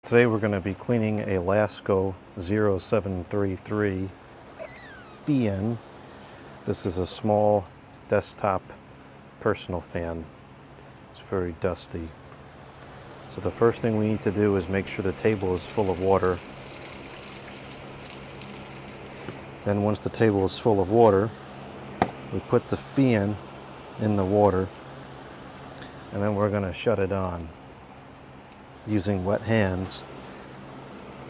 Today we're going to be cleaning a Lasko 0733 fan. This is a small desktop personal fan. It's very dusty. So the first thing we need to do is make sure the table is full of water. Then once the table is full of water, we put the fan in the water and then we're going to shut it on. Using wet hands,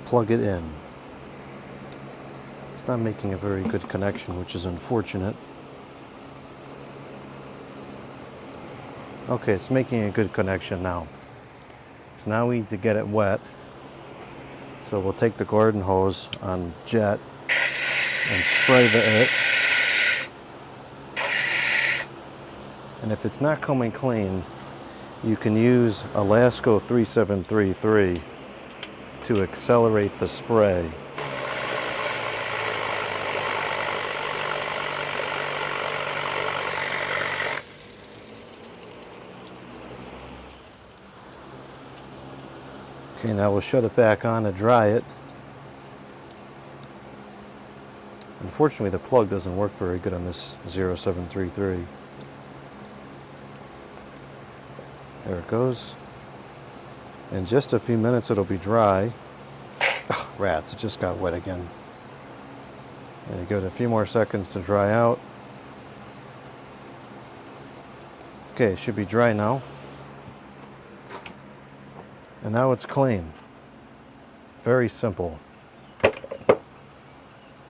plug it in. It's not making a very good connection, which is unfortunate. Okay, it's making a good connection now. So now we need to get it wet. So we'll take the garden hose on jet and spray it. And if it's not coming clean, you can use a Lasko 3733 to accelerate the spray. Okay, now we'll shut it back on to dry it. Unfortunately, the plug doesn't work very good on this 0733. There it goes. In just a few minutes it'll be dry. Oh, rats, it just got wet again. And you give it a few more seconds to dry out. Okay, it should be dry now. And now it's clean. Very simple.